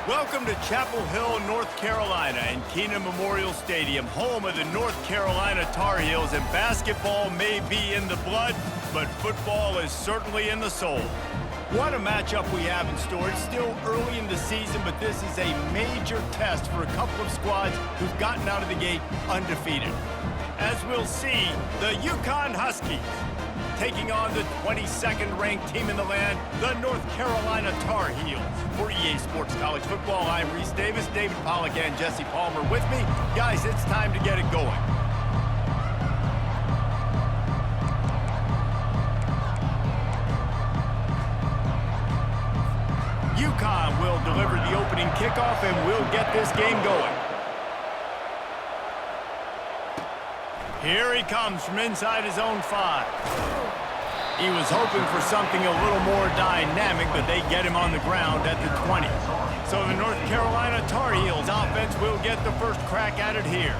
Welcome to Chapel Hill, North Carolina, and Keenan Memorial Stadium, home of the North Carolina Tar Heels. And basketball may be in the blood, but football is certainly in the soul. What a matchup we have in store. It's still early in the season, but this is a major test for a couple of squads who've gotten out of the gate undefeated. As we'll see, the UConn Huskies taking on the 22nd ranked team in the land, the North Carolina Tar Heels. For EA Sports College Football, I'm Reese Davis, David Pollack, and Jesse Palmer with me. Guys, it's time to get it going. UConn will deliver the opening kickoff, and we'll get this game going. Here he comes from inside his own 5. He was hoping for something a little more dynamic, but they get him on the ground at the 20. So the North Carolina Tar Heels offense will get the first crack at it here.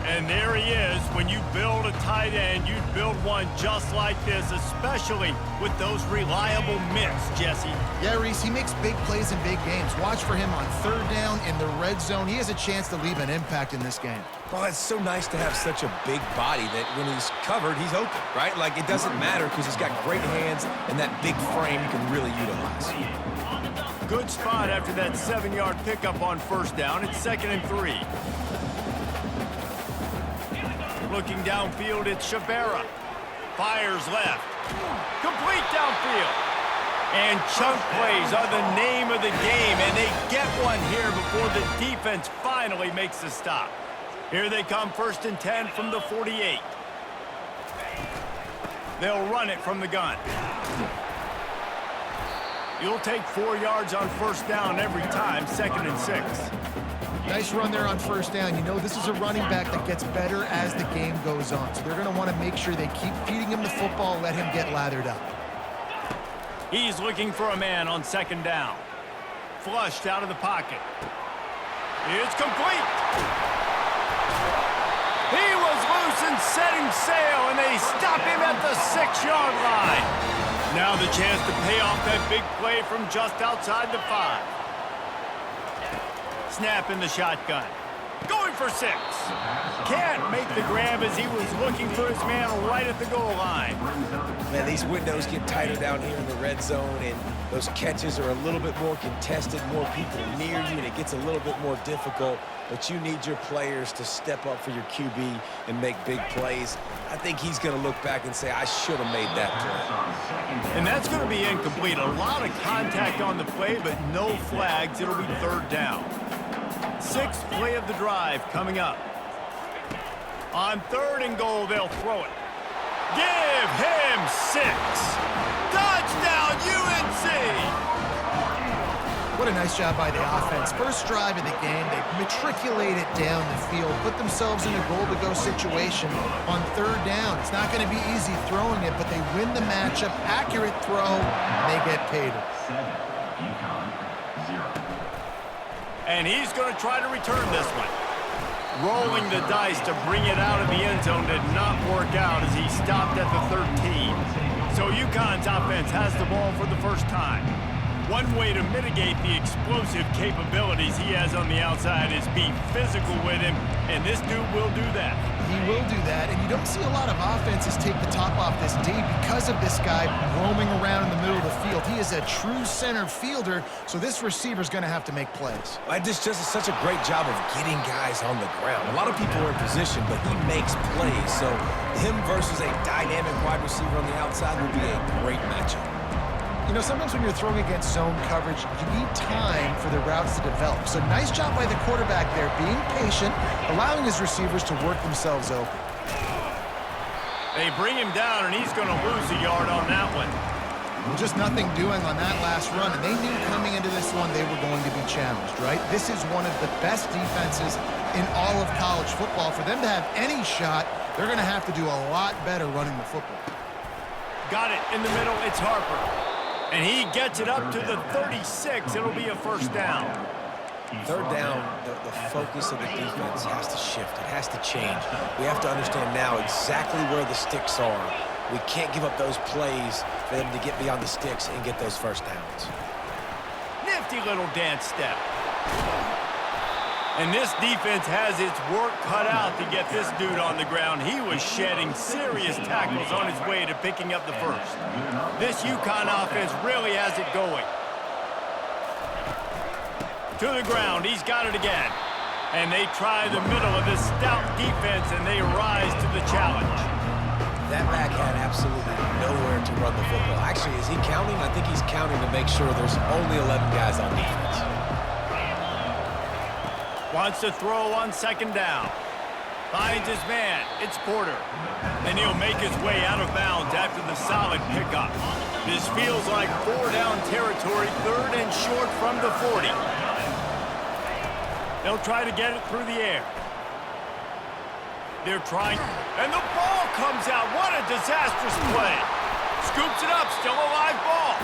And there he is. When you build a tight end, you build one just like this, especially with those reliable mitts, Jesse. Yeah, Reese, he makes big plays in big games. Watch for him on third down in the red zone. He has a chance to leave an impact in this game. Well, it's so nice to have such a big body that when he's covered, he's open, right? Like, it doesn't matter because he's got great hands and that big frame you can really utilize. Good spot after that 7-yard pickup on first down. It's 2nd and 3. Looking downfield, it's Shabera. Fires left. Complete downfield. And chunk plays are the name of the game, and they get one here before the defense finally makes the stop. Here they come, 1st and 10 from the 48. They'll run it from the gun. You'll take 4 yards on first down every time, 2nd and 6. Nice run there on first down. You know, this is a running back that gets better as the game goes on. So they're going to want to make sure they keep feeding him the football, let him get lathered up. He's looking for a man on 2nd down. Flushed out of the pocket. It's complete. He was loose and setting sail, and they stop him at the 6-yard line. Now the chance to pay off that big play from just outside the 5. Snap in the shotgun. Going for 6. Can't make the grab as he was looking for his man right at the goal line. Man, these windows get tighter down here in the red zone, and those catches are a little bit more contested, more people near you, and it gets a little bit more difficult. But you need your players to step up for your QB and make big plays. I think he's going to look back and say, I should have made that play. And that's going to be incomplete. A lot of contact on the play, but no flags. It'll be 3rd down. 6th play of the drive coming up. On 3rd and goal, they'll throw it. Give him 6. Touchdown, UNC! What a nice job by the offense. First drive of the game, they matriculate it down the field, put themselves in a goal-to-go situation on 3rd down. It's not going to be easy throwing it, but they win the matchup. Accurate throw, and they get paid. And he's going to try to return this one. Rolling the dice to bring it out of the end zone did not work out as he stopped at the 13. So UConn's offense has the ball for the first time. One way to mitigate the explosive capabilities he has on the outside is be physical with him, and this dude will do that. He will do that, and you don't see a lot of offenses take the top off this D because of this guy roaming around in the middle of the field. He is a true center fielder, so this receiver's going to have to make plays. This just is such a great job of getting guys on the ground. A lot of people are in position, but he makes plays, so him versus a dynamic wide receiver on the outside will be a great matchup. You know, sometimes when you're throwing against zone coverage, you need time for the routes to develop. So nice job by the quarterback there, being patient, allowing his receivers to work themselves open. They bring him down, and he's going to lose a yard on that one. Well, just nothing doing on that last run, and they knew coming into this one they were going to be challenged, right? This is one of the best defenses in all of college football. For them to have any shot, they're going to have to do a lot better running the football. Got it in the middle. It's Harper. And he gets it up to the 36. It'll be a 1st down. 3rd down, the focus of the defense has to shift. It has to change. We have to understand now exactly where the sticks are. We can't give up those plays for them to get beyond the sticks and get those 1st downs. Nifty little dance step. And this defense has its work cut out to get this dude on the ground. He was shedding serious tackles on his way to picking up the first. This UConn offense really has it going. To the ground, he's got it again. And they try the middle of this stout defense, and they rise to the challenge. That back had absolutely nowhere to run the football. Actually, is he counting? I think he's counting to make sure there's only 11 guys on defense. Wants to throw on second down. Finds his man. It's Porter. And he'll make his way out of bounds after the solid pickup. This feels like 4-down territory, third and short from the 40. They'll try to get it through the air. They're trying, and the ball comes out. What a disastrous play. Scoops it up, still a live ball.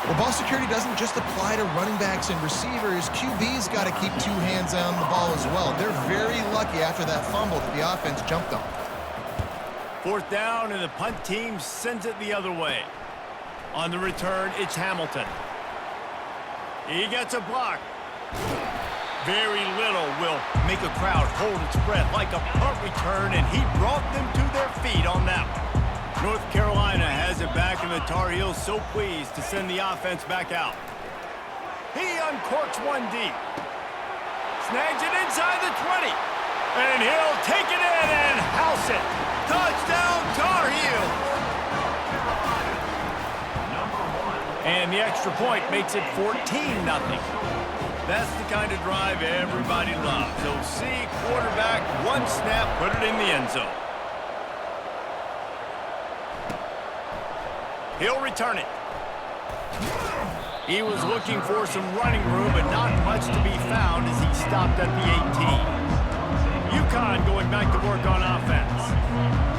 Well, ball security doesn't just apply to running backs and receivers. QB's got to keep two hands on the ball as well. They're very lucky after that fumble that the offense jumped on. Fourth down, and the punt team sends it the other way. On the return, it's Hamilton. He gets a block. Very little will make a crowd hold its breath like a punt return, and he brought them to their feet on that one. North Carolina has it back, and the Tar Heels so pleased to send the offense back out. He uncorks one deep. Snags it inside the 20. And he'll take it in and house it. Touchdown, Tar Heels! And the extra point makes it 14-0. That's the kind of drive everybody loves. OC, quarterback, one snap, put it in the end zone. He'll return it. He was looking for some running room, but not much to be found as he stopped at the 18. UConn going back to work on offense.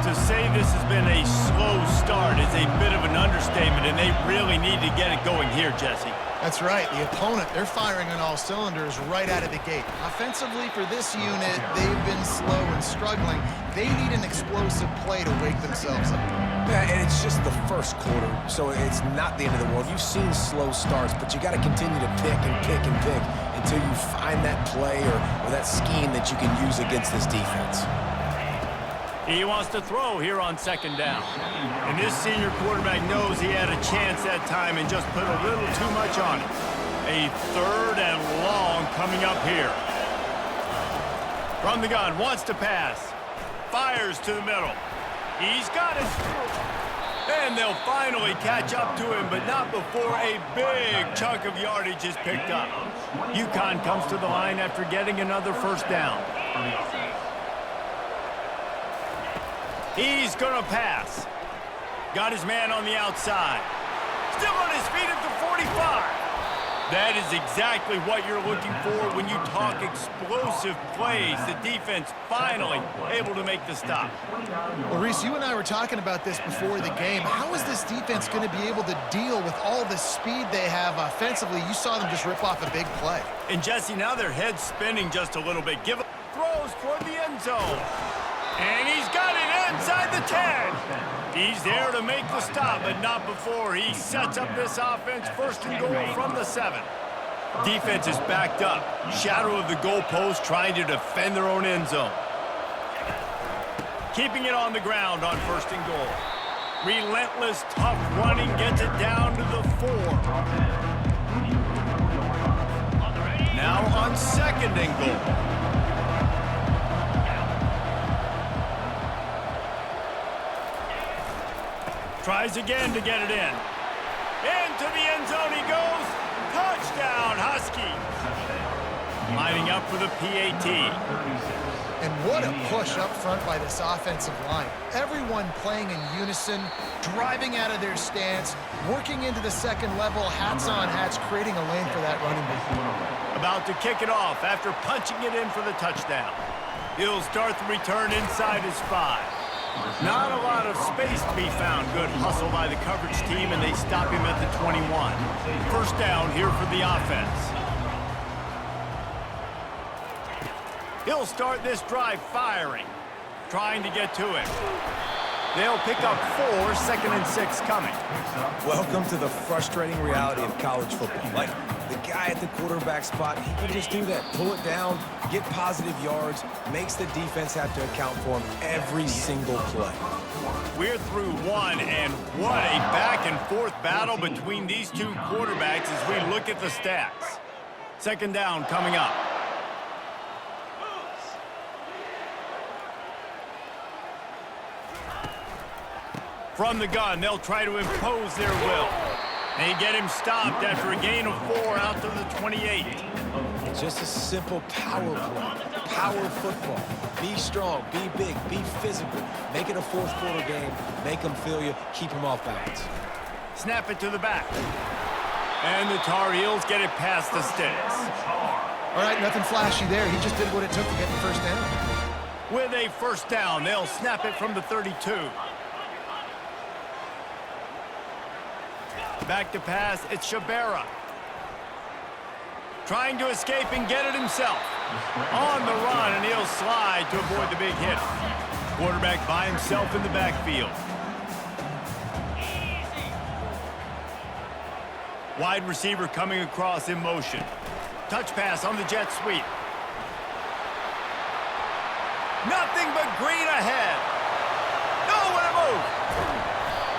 To say this has been a slow start is a bit of an understatement, and they really need to get it going here, Jesse. That's right. The opponent, they're firing on all cylinders right out of the gate. Offensively for this unit, they've been slow and struggling. They need an explosive play to wake themselves up. Yeah, and it's just the first quarter, so it's not the end of the world. You've seen slow starts, but you got to continue to pick and pick and pick until you find that play or that scheme that you can use against this defense. He wants to throw here on second down. And this senior quarterback knows he had a chance that time and just put a little too much on it. A third and long coming up here. From the gun, wants to pass. Fires to the middle. He's got it. And they'll finally catch up to him, but not before a big chunk of yardage is picked up. UConn comes to the line after getting another first down. He's going to pass. Got his man on the outside. Still on his feet at the 45. That is exactly what you're looking for when you talk explosive plays. The defense finally able to make the stop. Well, Reese, you and I were talking about this before the game. How is this defense going to be able to deal with all the speed they have offensively? You saw them just rip off a big play. And Jesse, now their head's spinning just a little bit. Throws toward the end zone. And he's got it inside the 10. He's there to make the stop, but not before he sets up this offense first and goal from the 7. Defense is backed up. Shadow of the goalpost trying to defend their own end zone. Keeping it on the ground on first and goal. Relentless, tough running gets it down to the 4. Now on second and goal. Tries again to get it in. Into the end zone he goes. Touchdown, Huskies. Lining up for the PAT. And what a push up front by this offensive line. Everyone playing in unison, driving out of their stance, working into the second level, hats on hats, creating a lane for that running back. About to kick it off after punching it in for the touchdown. He'll start the return inside his 5. Not a lot of space to be found. Good hustle by the coverage team, and they stop him at the 21. First down here for the offense. He'll start this drive firing, trying to get to it. They'll pick up 4, second and 6 coming. Welcome to the frustrating reality of college football. Like, The guy at the quarterback spot, he can just do that. Pull it down, get positive yards, makes the defense have to account for him every single play. We're through one, and what a back-and-forth battle between these two quarterbacks as we look at the stats. Second down coming up. From the gun, they'll try to impose their will. They get him stopped after a gain of 4 out to the 28. Just a simple power play, power football. Be strong, be big, be physical. Make it a fourth quarter game. Make them feel you, keep them off balance. Snap it to the back. And the Tar Heels get it past the sticks. All right, nothing flashy there. He just did what it took to get the first down. With a first down, they'll snap it from the 32. Back to pass, it's Shabera. Trying to escape and get it himself. On the run, and he'll slide to avoid the big hit. Quarterback by himself in the backfield. Wide receiver coming across in motion. Touch pass on the jet sweep. Nothing but green ahead. Nowhere to move.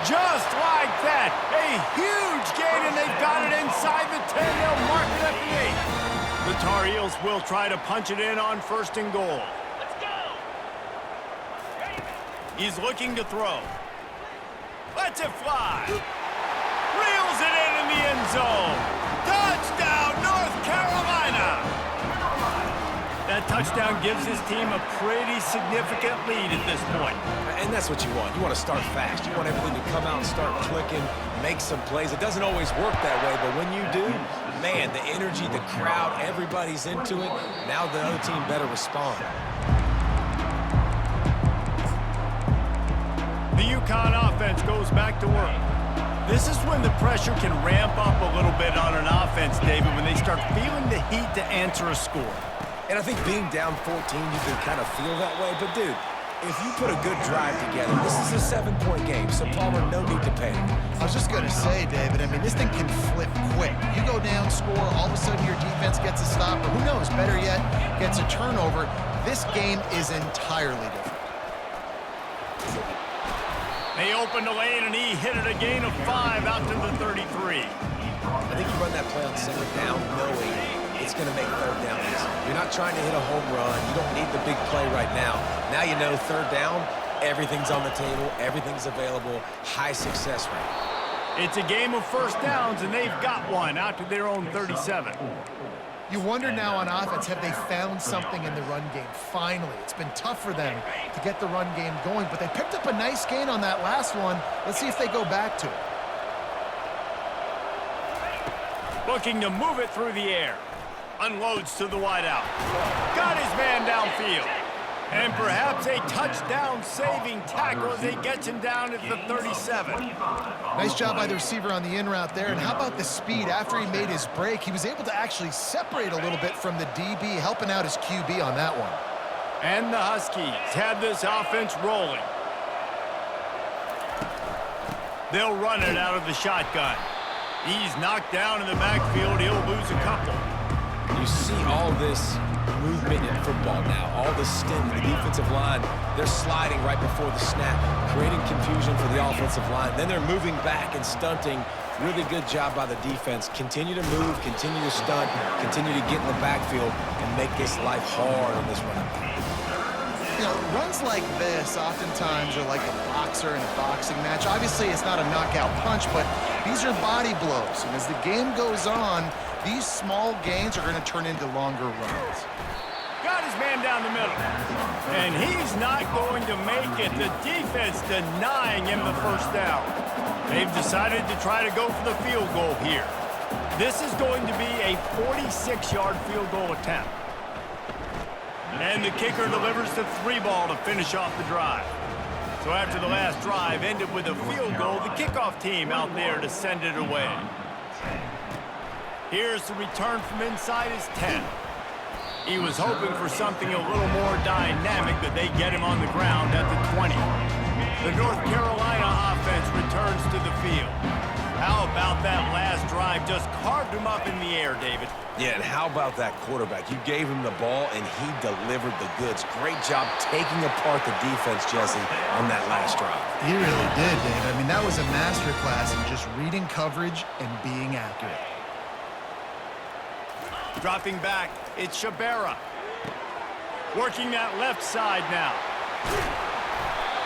Just like that. A huge gain, and they've got it inside the 10. They'll mark it at the 8. The Tar Heels will try to punch it in on 1st and goal. Let's go. He's looking to throw. Lets it fly. Reels it in the end zone. Touchdown, North Carolina. That touchdown gives his team a pretty significant lead at this point. And that's what you want. You want to start fast. You want everything to come out and start clicking, make some plays. It doesn't always work that way, but when you do, man, the energy, the crowd, everybody's into it. Now the other team better respond. The UConn offense goes back to work. This is when the pressure can ramp up a little bit on an offense, David, when they start feeling the heat to answer a score. And I think being down 14, you can kind of feel that way. But, dude, if you put a good drive together, this is a 7-point game, so Palmer, no need to panic. I was just going to say, David, I mean, this thing can flip quick. You go down, score, all of a sudden your defense gets a stop, or who knows, better yet, gets a turnover. This game is entirely different. They opened the lane, and he hit it a gain of 5 out to the 33. I think you run that play on 2nd down knowing it's going to make 3rd down easy. You're not trying to hit a home run. You don't need the big play right now. Now you know 3rd down, everything's on the table, everything's available, high success rate. It's a game of 1st downs, and they've got one out to their own 37. You wonder now on offense, have they found something in the run game? Finally, it's been tough for them to get the run game going, but they picked up a nice gain on that last one. Let's see if they go back to it. Looking to move it through the air. Unloads to the wideout. Got his man downfield. And perhaps a touchdown-saving tackle as he gets him down at the 37. Nice job by the receiver on the in route there. And how about the speed? After he made his break, he was able to actually separate a little bit from the DB, helping out his QB on that one. And the Huskies have this offense rolling. They'll run it out of the shotgun. He's knocked down in the backfield. He'll lose a couple. You see all this movement in football now, all the stim in the defensive line. They're sliding right before the snap, creating confusion for the offensive line. Then they're moving back and stunting. Really good job by the defense. Continue to move, continue to stunt, continue to get in the backfield and make this life hard on this running back. You know, runs like this oftentimes are like a boxer in a boxing match. Obviously, it's not a knockout punch, but these are body blows. And as the game goes on, these small gains are going to turn into longer runs. Got his man down the middle. And he's not going to make it. The defense denying him the first down. They've decided to try to go for the field goal here. This is going to be a 46-yard field goal attempt. And the kicker delivers the 3-ball to finish off the drive. So after the last drive ended with a field goal, the kickoff team out there to send it away. Here's the return from inside his 10. He was hoping for something a little more dynamic, but they get him on the ground at the 20. The North Carolina offense returns to the field. How about that last drive? Just carved him up in the air, David. Yeah, and how about that quarterback? You gave him the ball, and he delivered the goods. Great job taking apart the defense, Jesse, on that last drive. He really did, Dave. I mean, that was a masterclass in just reading coverage and being accurate. Dropping back, it's Shabera. Working that left side now.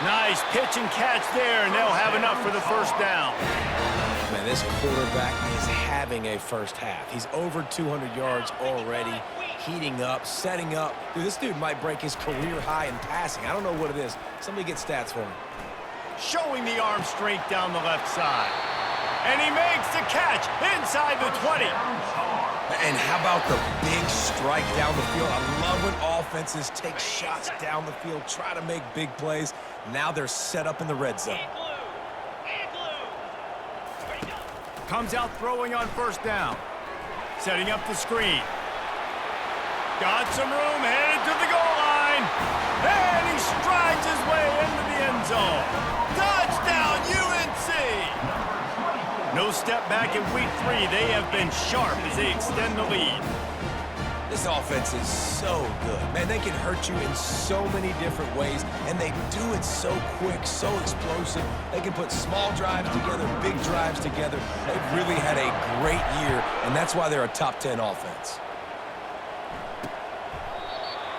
Nice pitch and catch there, and they'll have enough for the first down. Man, this quarterback is having a first half. He's over 200 yards already, heating up, setting up. Dude, this dude might break his career high in passing. I don't know what it is. Somebody get stats for him. Showing the arm strength down the left side. And he makes the catch inside the 20. And how about the big strike down the field? I love when offenses take shots down the field, try to make big plays. Now they're set up in the red zone. Comes out throwing on first down. Setting up the screen. Got some room, headed to the goal line. And he strides his way into the end zone. Touchdown, UNC! No step back in week 3. They have been sharp as they extend the lead. This offense is so good. Man, they can hurt you in so many different ways, and they do it so quick, so explosive. They can put small drives together, big drives together. They've really had a great year, and that's why they're a top 10 offense.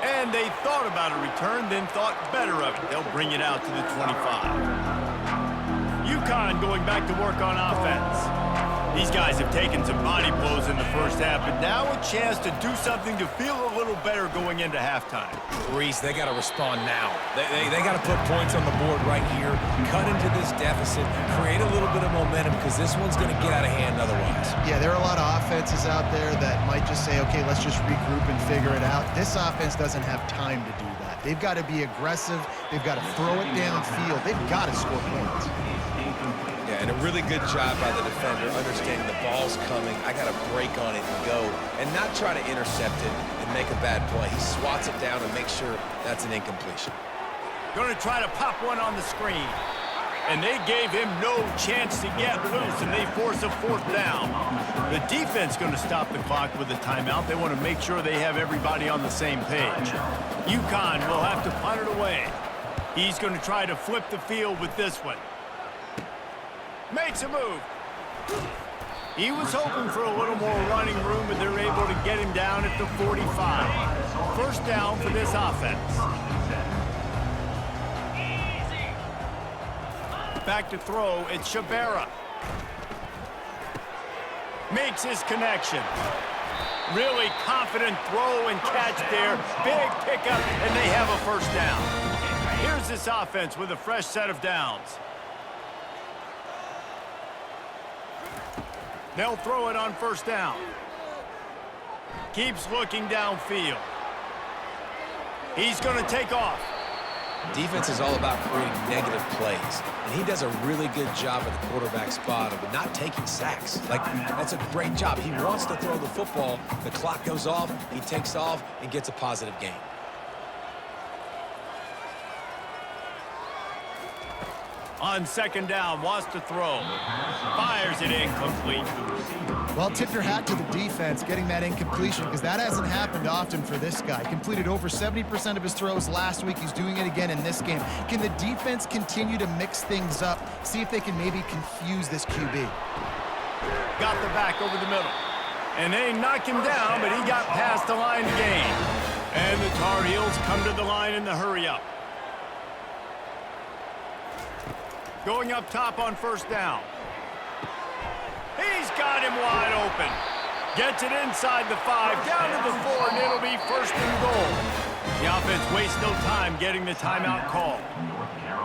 And they thought about a return, then thought better of it. They'll bring it out to the 25. UConn going back to work on offense. These guys have taken some body blows in the first half, but now a chance to do something to feel a little better going into halftime. Reese, they got to respond now. They got to put points on the board right here, cut into this deficit, create a little bit of momentum, because this one's going to get out of hand otherwise. Yeah, there are a lot of offenses out there that might just say, okay, let's just regroup and figure it out. This offense doesn't have time to do that. They've got to be aggressive. They've got to throw it downfield. They've got to score points. Yeah, and a really good job by the defender, understanding the ball's coming. I got to break on it and go, and not try to intercept it and make a bad play. He swats it down and makes sure that's an incompletion. Going to try to pop one on the screen. And they gave him no chance to get loose, and they force a fourth down. The defense going to stop the clock with a timeout. They want to make sure they have everybody on the same page. UConn will have to punt it away. He's going to try to flip the field with this one. Makes a move. He was hoping for a little more running room, but they're able to get him down at the 45. First down for this offense. Back to throw, it's Shabera. Makes his connection. Really confident throw and catch there. Big pickup, and they have a first down. Here's this offense with a fresh set of downs. They'll throw it on first down. Keeps looking downfield. He's going to take off. Defense is all about creating negative plays, and he does a really good job at the quarterback spot of not taking sacks. Like, that's a great job. He wants to throw the football. The clock goes off, he takes off, and gets a positive gain. On second down, wants to throw. Fires it incomplete. Well, tip your hat to the defense getting that incompletion, because that hasn't happened often for this guy. Completed over 70% of his throws last week. He's doing it again in this game. Can the defense continue to mix things up? See if they can maybe confuse this QB. Got the back over the middle. And they knock him down, but he got past the line to gain. And the Tar Heels come to the line in the hurry-up. Going up top on first down. He's got him wide open. Gets it inside the 5, down to the 4, and it'll be first and goal. The offense wastes no time getting the timeout called.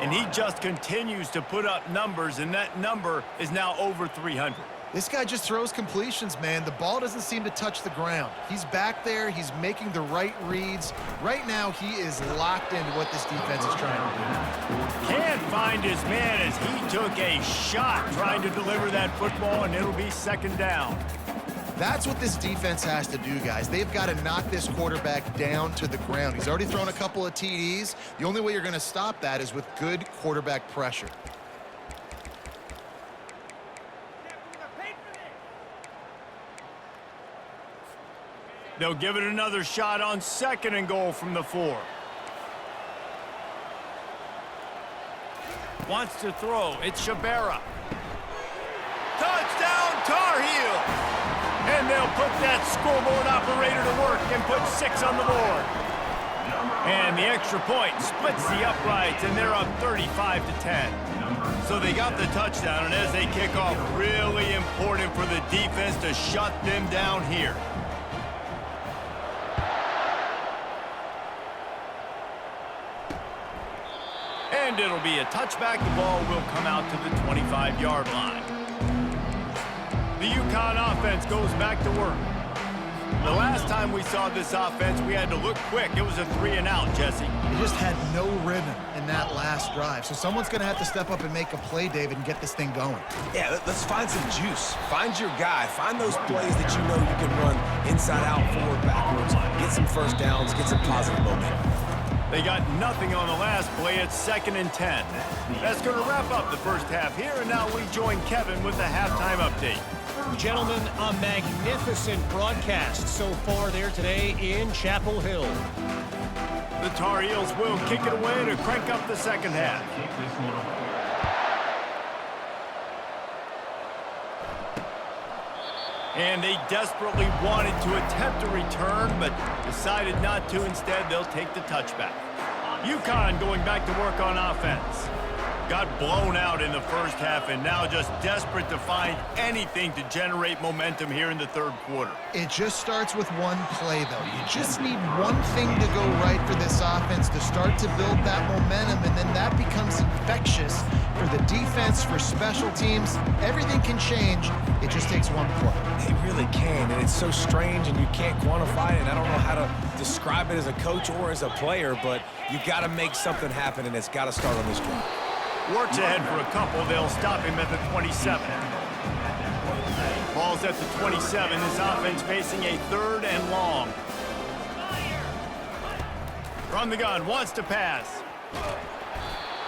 And he just continues to put up numbers, and that number is now over 300. This guy just throws completions, man. The ball doesn't seem to touch the ground. He's back there. He's making the right reads. Right now, he is locked into what this defense is trying to do. Can't find his man as he took a shot trying to deliver that football, and it'll be second down. That's what this defense has to do, guys. They've got to knock this quarterback down to the ground. He's already thrown a couple of TDs. The only way you're going to stop that is with good quarterback pressure. They'll give it another shot on 2nd and goal from the 4. Wants to throw. It's Shabera. Touchdown, Tar Heels! And they'll put that scoreboard operator to work and put 6 on the board. And the extra point splits the uprights, and they're up 35-10. So they got the touchdown, and as they kick off, really important for the defense to shut them down here. And it'll be a touchback. The ball will come out to the 25-yard line. The UConn offense goes back to work. The last time we saw this offense, we had to look quick. It was a 3-and-out, Jesse. They just had no rhythm in that last drive. So someone's going to have to step up and make a play, David, and get this thing going. Yeah, let's find some juice. Find your guy. Find those plays that you know you can run inside out, forward, backwards. Get some first downs. Get some positive momentum. They got nothing on the last play. It's 2nd and 10. That's going to wrap up the first half here, and now we join Kevin with the halftime update. Gentlemen, a magnificent broadcast so far there today in Chapel Hill. The Tar Heels will kick it away to crank up the second half. And they desperately wanted to attempt a return, but decided not to. Instead, they'll take the touchback. UConn going back to work on offense. Got blown out in the first half and now just desperate to find anything to generate momentum here in the third quarter. It just starts with one play, though. You just need one thing to go right for this offense to start to build that momentum, and then that becomes infectious for the defense, for special teams. Everything can change. It just takes one play. It really can, and it's so strange, and you can't quantify it. I don't know how to describe it as a coach or as a player, but you got to make something happen, and it's got to start on this drive. Works ahead for a couple. They'll stop him at the 27. Ball's at the 27. This offense facing a 3rd and long. From the gun, wants to pass.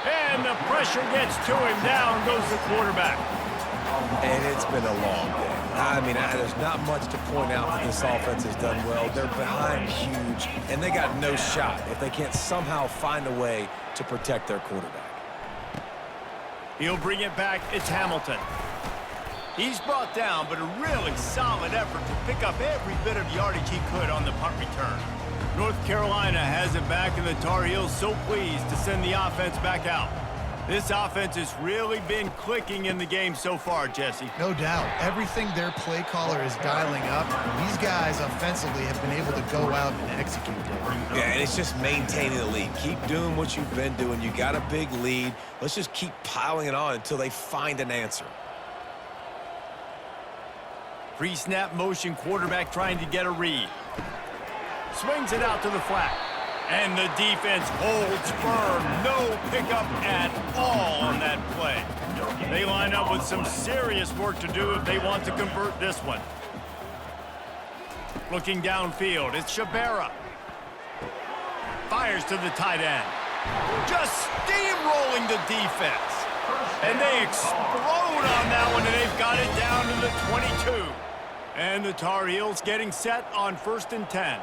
And the pressure gets to him. Down goes the quarterback. And it's been a long day. I mean, there's not much to point out that this offense has done well. They're behind huge, and they got no shot if they can't somehow find a way to protect their quarterback. He'll bring it back. It's Hamilton. He's brought down, but a really solid effort to pick up every bit of yardage he could on the punt return. North Carolina has it back, and the Tar Heels so pleased to send the offense back out. This offense has really been clicking in the game so far, Jesse. No doubt. Everything their play caller is dialing up, these guys offensively have been able to go out and execute it. Yeah, and it's just maintaining the lead. Keep doing what you've been doing. You got a big lead. Let's just keep piling it on until they find an answer. Pre-snap motion, quarterback trying to get a read. Swings it out to the flat. And the defense holds firm. No pickup at all on that play. They line up with some serious work to do if they want to convert this one. Looking downfield, it's Shabera. Fires to the tight end. Just steamrolling the defense. And they explode on that one, and they've got it down to the 22. And the Tar Heels getting set on 1st and 10.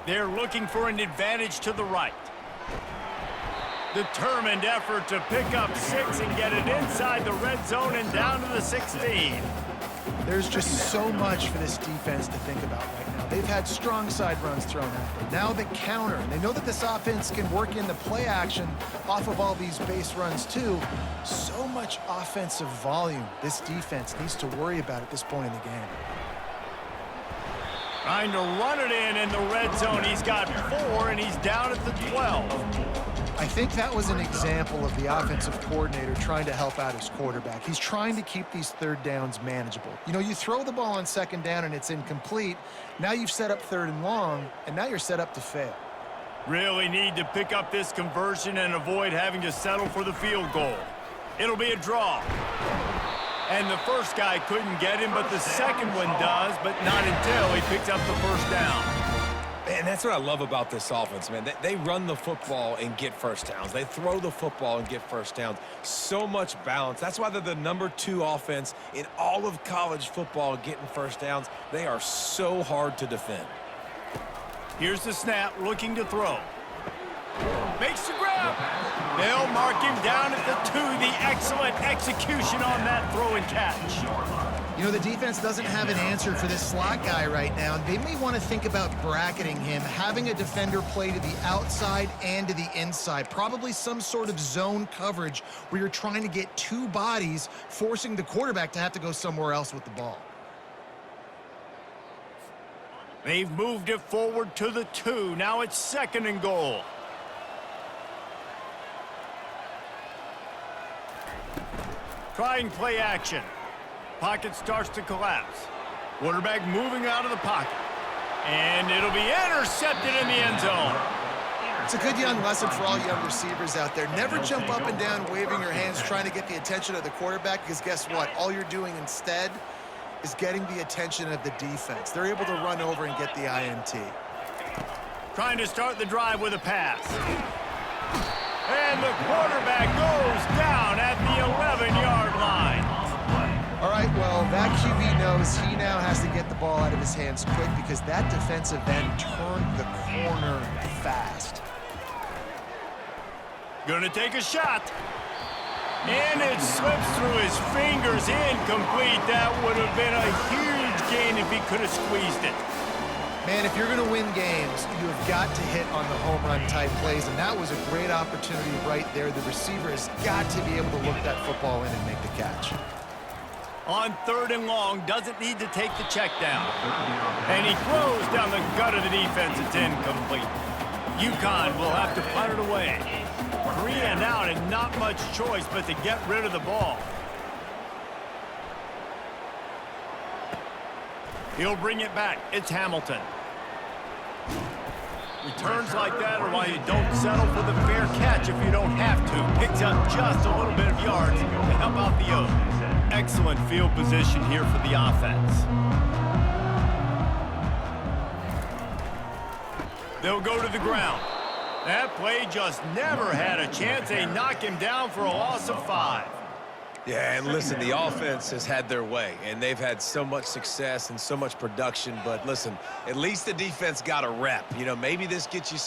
They're looking for an advantage to the right. Determined effort to pick up 6 and get it inside the red zone and down to the 16. There's just so much for this defense to think about right now. They've had strong side runs thrown at them. Now the counter. They know that this offense can work in the play action off of all these base runs too. So much offensive volume this defense needs to worry about at this point in the game. Trying to run it in the red zone. He's got 4, and he's down at the 12. I think that was an example of the offensive coordinator trying to help out his quarterback. He's trying to keep these 3rd downs manageable. You know, you throw the ball on 2nd down and it's incomplete. Now you've set up 3rd and long, and now you're set up to fail. Really need to pick up this conversion and avoid having to settle for the field goal. It'll be a draw. And the first guy couldn't get him, but the second one does, but not until he picks up the 1st down. Man, And that's what I love about this offense, man. They run the football and get first downs. They throw the football and get first downs. So much balance. That's why they're the #2 offense in all of college football getting first downs. They are so hard to defend. Here's the snap, looking to throw. Makes the grab. They'll mark him down at the 2. The excellent execution on that throw and catch. You know, the defense doesn't have an answer for this slot guy right now. They may want to think about bracketing him, having a defender play to the outside and to the inside. Probably some sort of zone coverage where you're trying to get 2 bodies, forcing the quarterback to have to go somewhere else with the ball. They've moved it forward to the 2. Now it's 2nd and goal. Trying play action. Pocket starts to collapse. Quarterback moving out of the pocket. And it'll be intercepted in the end zone. It's a good young lesson for all young receivers out there. Never jump up and down waving your hands trying to get the attention of the quarterback, because guess what? All you're doing instead is getting the attention of the defense. They're able to run over and get the INT. Trying to start the drive with a pass. And the quarterback goes down at the 11-yard line. All right, well, that QB knows he now has to get the ball out of his hands quick, because that defensive end turned the corner fast. Gonna take a shot. And it slips through his fingers, incomplete. That would have been a huge gain if he could have squeezed it. Man, if you're going to win games, you have got to hit on the home run type plays, and that was a great opportunity right there. The receiver has got to be able to look that football in and make the catch. On 3rd and long, doesn't need to take the check down. And he throws down the gut of the defense. It's incomplete. UConn will have to punt it away. 3 and out, and not much choice but to get rid of the ball. He'll bring it back. It's Hamilton. Returns like that are why you don't settle for the fair catch if you don't have to. Picks up just a little bit of yards to help out the O's. Excellent field position here for the offense. They'll go to the ground. That play just never had a chance. They knock him down for a loss of 5. Yeah, and listen, the offense has had their way, and they've had so much success and so much production. But listen, at least the defense got a rep. You know, maybe this gets you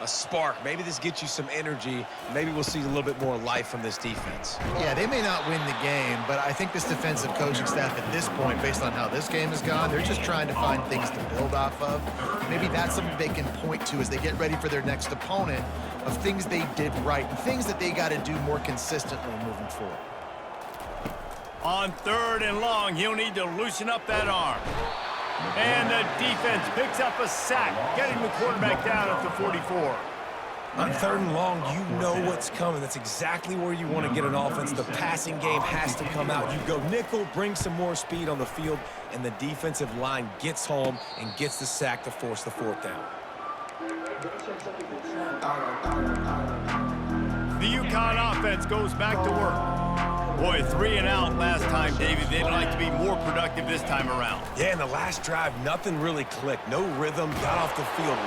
a spark. Maybe this gets you some energy. Maybe we'll see a little bit more life from this defense. Yeah, they may not win the game, but I think this defensive coaching staff at this point, based on how this game has gone, they're just trying to find things to build off of. Maybe that's something they can point to as they get ready for their next opponent, of things they did right and things that they got to do more consistently moving forward. On 3rd and long, he'll need to loosen up that arm. And the defense picks up a sack, getting the quarterback down at the 44. On 3rd and long, you know what's coming. That's exactly where you want to get an offense. The passing game has to come out. You go nickel, bring some more speed on the field, and the defensive line gets home and gets the sack to force the 4th down. The UConn offense goes back to work. Boy, 3 and out last time, David. They'd like to be more productive this time around. Yeah, in the last drive, nothing really clicked. No rhythm, got off the field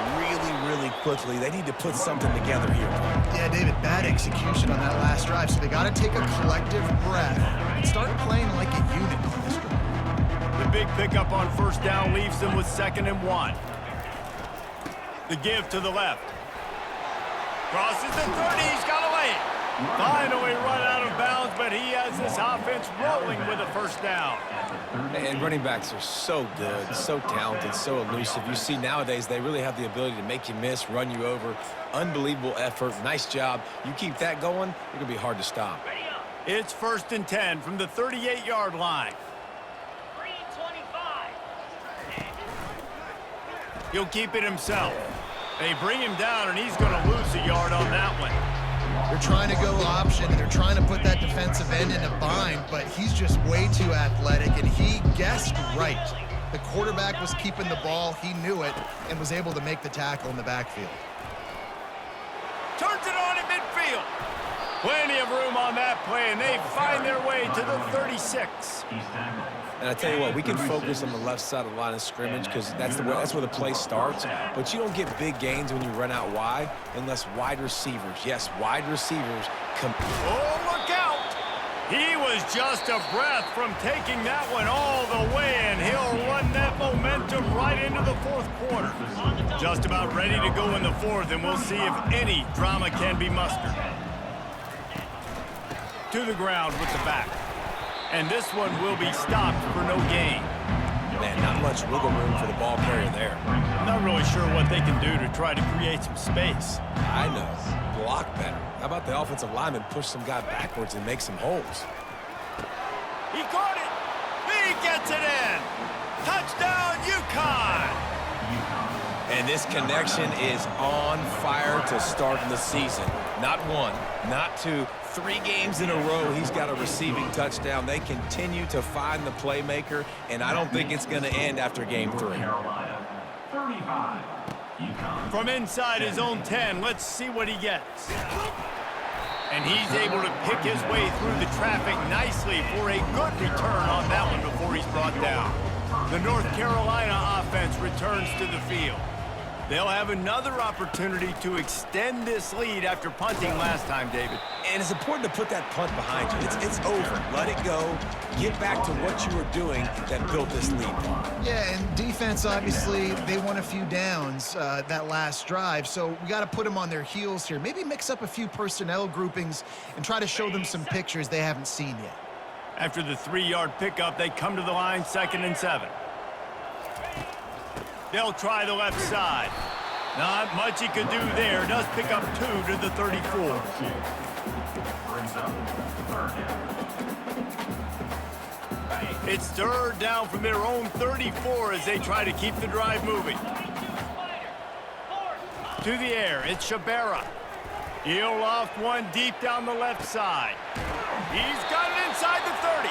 really quickly. They need to put something together here. Yeah, David, bad execution on that last drive, so they got to take a collective breath and start playing like a unit on this drive. The big pickup on 1st down leaves them with 2nd and 1. The give to the left. Crosses the 30, he's got to lay it. Finally run out of bounds, but he has this offense rolling with a 1st down. And running backs are so good, so talented, so elusive. You see nowadays they really have the ability to make you miss, run you over. Unbelievable effort. Nice job. You keep that going, you're going to be hard to stop. It's 1st and 10 from the 38-yard line. 3:25. He'll keep it himself. They bring him down, and he's going to lose a yard on that one. They're trying to go option, and they're trying to put that defensive end in a bind, but he's just way too athletic, and he guessed right. The quarterback was keeping the ball, he knew it, and was able to make the tackle in the backfield. Turns it on at midfield. Plenty of room on that play, and they find their way to the 36. And I tell you what, we can focus on the left side of the line of scrimmage because that's where the play starts. But you don't get big gains when you run out wide unless wide receivers, yes, wide receivers come. Oh, look out! He was just a breath from taking that one all the way, and he'll run that momentum right into the fourth quarter. Just about ready to go in the fourth, and we'll see if any drama can be mustered. To the ground with the back. And this one will be stopped for no gain. Man, not much wiggle room for the ball carrier there. Not really sure what they can do to try to create some space. I know. Block better. How about the offensive lineman push some guy backwards and make some holes? He caught it. He gets it in. Touchdown, UConn. And this connection is on fire to start the season. Not one, not two, 3 games in a row he's got a receiving touchdown. They continue to find the playmaker, and I don't think it's going to end after game 3. From inside his own 10, let's see what he gets. And he's able to pick his way through the traffic nicely for a good return on that one before he's brought down. The North Carolina offense returns to the field. They'll have another opportunity to extend this lead after punting last time, David. And it's important to put that punt behind you. It's over. Let it go. Get back to what you were doing that built this lead. Yeah, and defense, obviously, they won a few downs that last drive, so we got to put them on their heels here. Maybe mix up a few personnel groupings and try to show them some pictures they haven't seen yet. After the 3-yard pickup, they come to the line 2nd and 7. They'll try the left side. Not much he could do there. Does pick up 2 to the 34. It's 3rd down from their own 34 as they try to keep the drive moving. To the air, it's Shabera. He'll loft one deep down the left side. He's got it inside the 30.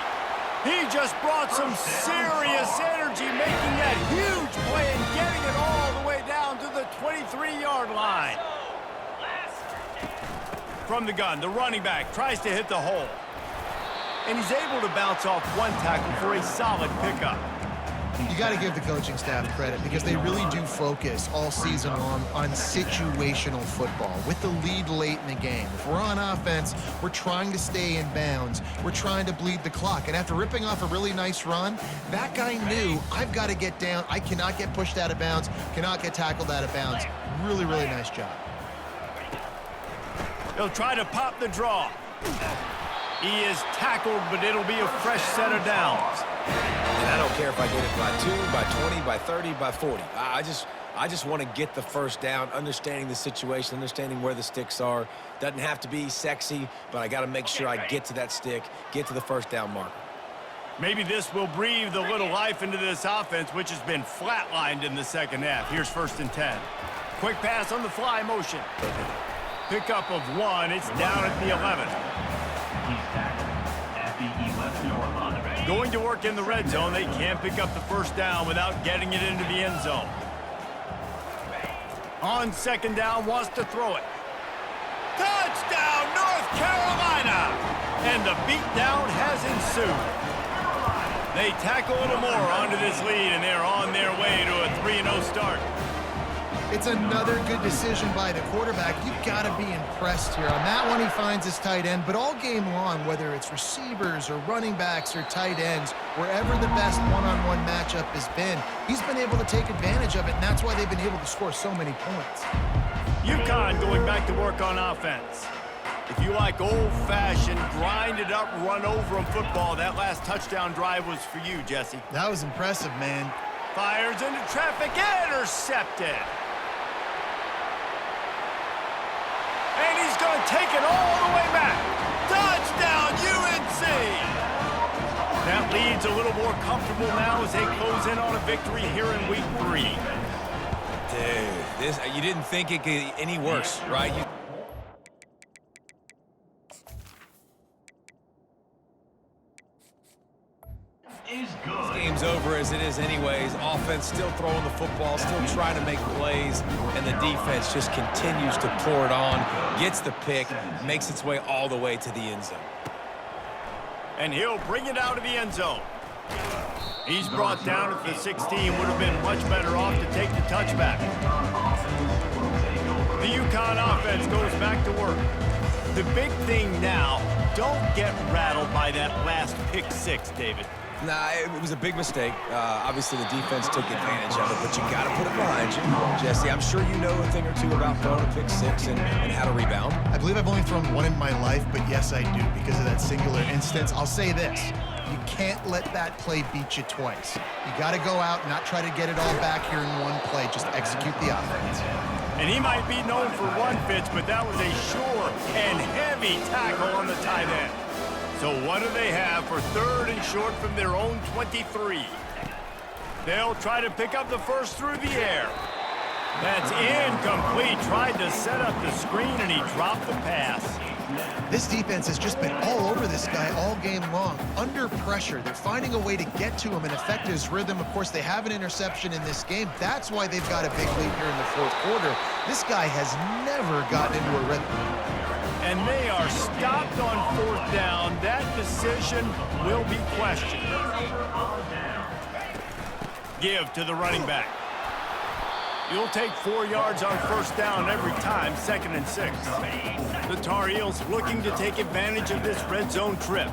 He just brought some serious energy, making that huge play and getting it all the way down to the 23-yard line. From the gun, the running back tries to hit the hole. And he's able to bounce off one tackle for a solid pickup. You got to give the coaching staff credit because they really do focus all season long on situational football with the lead late in the game. If we're on offense, we're trying to stay in bounds. We're trying to bleed the clock. And after ripping off a really nice run, that guy knew, I've got to get down. I cannot get pushed out of bounds, cannot get tackled out of bounds. Really, really nice job. He'll try to pop the draw. He is tackled, but it'll be a fresh set of downs. And I don't care if I get it by 2, by 20, by 30, by 40. I just want to get the first down, understanding the situation, understanding where the sticks are. Doesn't have to be sexy, but I got to make sure I get to that stick, get to the first down marker. Maybe this will breathe a little life into this offense, which has been flatlined in the second half. Here's 1st and 10. Quick pass on the fly motion. Pickup of 1. It's down at the 11. Going to work in the red zone. They can't pick up the first down without getting it into the end zone. On 2nd down, wants to throw it. Touchdown, North Carolina! And the beatdown has ensued. They tackle a little more onto this lead, and they're on their way to a 3-0 start. It's another good decision by the quarterback. You've got to be impressed here. On that one, he finds his tight end, but all game long, whether it's receivers or running backs or tight ends, wherever the best one-on-one matchup has been, he's been able to take advantage of it, and that's why they've been able to score so many points. UConn going back to work on offense. If you like old-fashioned, grind-it-up, run-over-'em football, that last touchdown drive was for you, Jesse. That was impressive, man. Fires into traffic, intercepted. And he's going to take it all the way back. Touchdown, UNC! That lead's a little more comfortable now as they close in on a victory here in week 3. Dude, you didn't think it could get any worse, right? This game's over as it is anyways. Offense still throwing the football, still trying to make plays, and the defense just continues to pour it on, gets the pick, makes its way all the way to the end zone. And he'll bring it out of the end zone. He's brought down at the 16. Would have been much better off to take the touchback. The UConn offense goes back to work. The big thing now, don't get rattled by that last pick six, David. Nah, it was a big mistake. Obviously, the defense took advantage of it, but you got to put it behind you. Jesse, I'm sure you know a thing or two about throwing a pick six and how to rebound. I believe I've only thrown one in my life, but yes, I do because of that singular instance. I'll say this. You can't let that play beat you twice. You got to go out and not try to get it all back here in one play. Just execute the offense. And he might be known for one pitch, but that was a sure and heavy tackle on the tight end. So what do they have for third and short from their own 23? They'll try to pick up the first through the air. That's incomplete. Tried to set up the screen, and he dropped the pass. This defense has just been all over this guy all game long. Under pressure, they're finding a way to get to him and affect his rhythm. Of course, they have an interception in this game. That's why they've got a big lead here in the fourth quarter. This guy has never gotten into a rhythm. And they are stopped on fourth down. That decision will be questioned. Give to the running back. You'll take 4 yards on first down every time, 2nd and 6. The Tar Heels looking to take advantage of this red zone trip.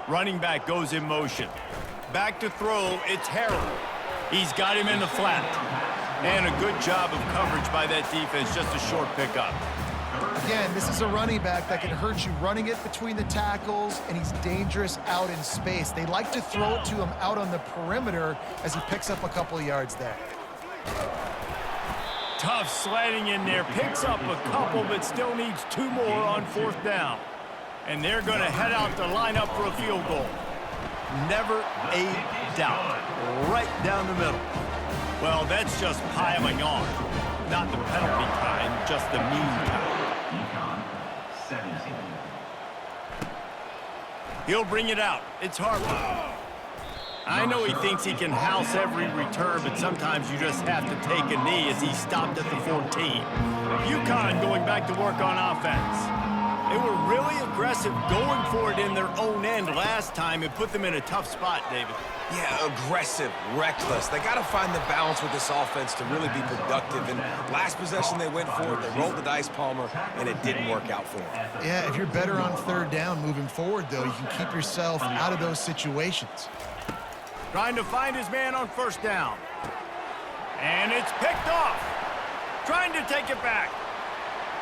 Running back goes in motion. Back to throw, it's Harrell. He's got him in the flat. And a good job of coverage by that defense, just a short pickup. Again, this is a running back that can hurt you running it between the tackles, and he's dangerous out in space. They like to throw it to him out on the perimeter as he picks up a couple of yards there. Tough sledding in there, picks up a couple, but still needs 2 more on fourth down. And they're going to head out to line up for a field goal. Never a doubt. Right down the middle. Well, that's just piling on. Not the penalty kind, just the mean kind. He'll bring it out. It's Harper. I know he thinks he can house every return, but sometimes you just have to take a knee as he stopped at the 14. UConn going back to work on offense. They were really aggressive going for it in their own end last time and put them in a tough spot, David. Yeah, aggressive, reckless. They got to find the balance with this offense to really be productive. And last possession they went for it, they rolled the dice, Palmer, and it didn't work out for them. Yeah, if you're better on third down moving forward, though, you can keep yourself out of those situations. Trying to find his man on first down. And it's picked off. Trying to take it back.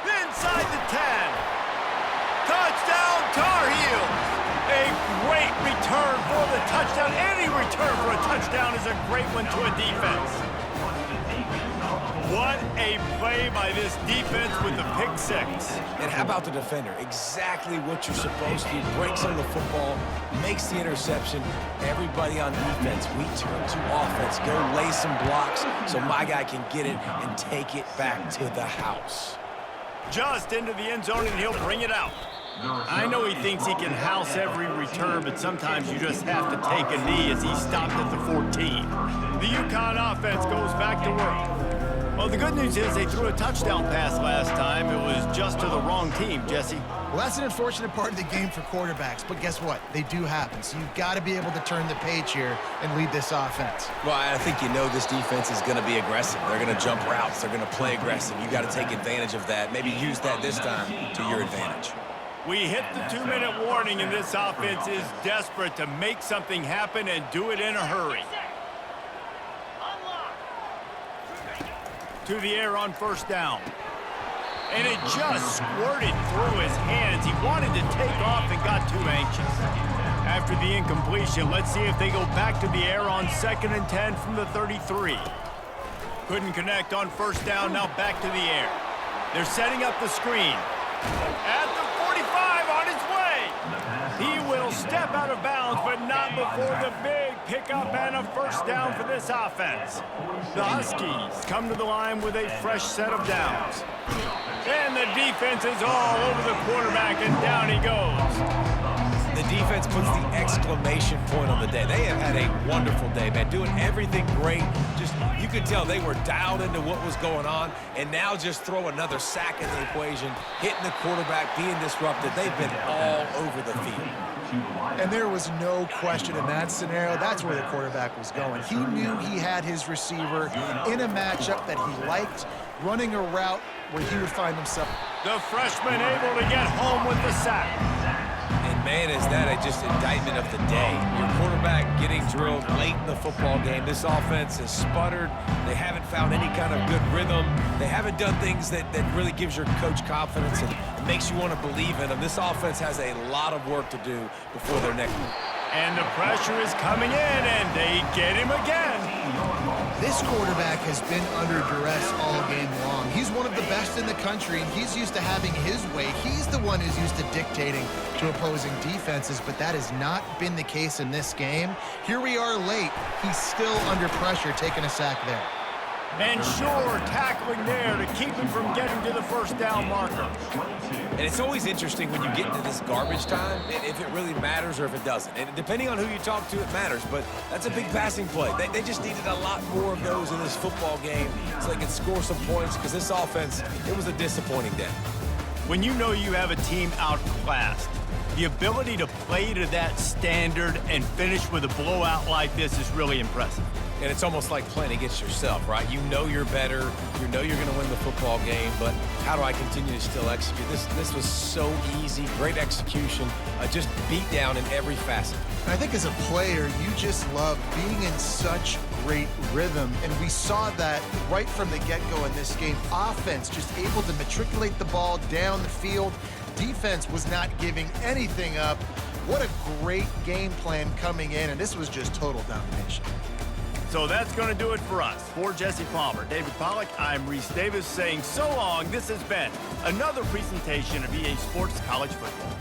Inside the 10. Touchdown, Tar Heels! A great return for the touchdown. Any return for a touchdown is a great one to a defense. What a play by this defense with the pick six. And how about the defender? Exactly what you're supposed to. Breaks on the football, makes the interception. Everybody on defense, we turn to offense. Go lay some blocks so my guy can get it and take it back to the house. Just into the end zone, and he'll bring it out. I know he thinks he can house every return, but sometimes you just have to take a knee as he stopped at the 14. The UConn offense goes back to work. Well, the good news is they threw a touchdown pass last time. It was just to the wrong team, Jesse. Well, that's an unfortunate part of the game for quarterbacks, but guess what? They do happen, so you've got to be able to turn the page here and lead this offense. Well, I think you know this defense is going to be aggressive. They're going to jump routes. They're going to play aggressive. You got to take advantage of that. Maybe use that this time to your advantage. We hit the 2-minute warning, and this offense is desperate to make something happen and do it in a hurry. To the air on first down. And it just squirted through his hands. He wanted to take off and got too anxious. After the incompletion, let's see if they go back to the air on 2nd and 10 from the 33. Couldn't connect on first down, now back to the air. They're setting up the screen. At the 45 on his way. He will step out of bounds, but not before the big pickup and a first down for this offense. The Huskies come to the line with a fresh set of downs. And the defense is all over the quarterback, and down he goes. The defense puts the exclamation point on the day. They have had a wonderful day, man, doing everything great. Just, you could tell they were dialed into what was going on, and now just throw another sack in the equation, hitting the quarterback, being disrupted. They've been all over the field. And there was no question in that scenario. That's where the quarterback was going. He knew he had his receiver in a matchup that he liked, running a route where he would find himself. The freshman able to get home with the sack. And, man, is that just indictment of the day. Your quarterback getting drilled late in the football game. This offense has sputtered. They haven't found any kind of good rhythm. They haven't done things that really gives your coach confidence and makes you want to believe in them. This offense has a lot of work to do before their next move. And the pressure is coming in, and they get him again. This quarterback has been under duress all game long. He's one of the best in the country, and he's used to having his way. He's the one who's used to dictating to opposing defenses, but that has not been the case in this game. Here we are late. He's still under pressure, taking a sack there. And sure, tackling there to keep him from getting to the first down marker. And it's always interesting when you get into this garbage time, if it really matters or if it doesn't. And depending on who you talk to, it matters. But that's a big passing play. They just needed a lot more of those in this football game so they could score some points, because this offense, it was a disappointing day. When you know you have a team outclassed, the ability to play to that standard and finish with a blowout like this is really impressive. And it's almost like playing against yourself, right? You know you're better. You know you're going to win the football game, but how do I continue to still execute? This was so easy. Great execution. Just beat down in every facet. And I think as a player, you just love being in such great rhythm, and we saw that right from the get-go in this game. Offense just able to matriculate the ball down the field. Defense was not giving anything up. What a great game plan coming in, and this was just total domination. So that's going to do it for us. For Jesse Palmer, David Pollack, I'm Reese Davis saying so long. This has been another presentation of EA Sports College Football.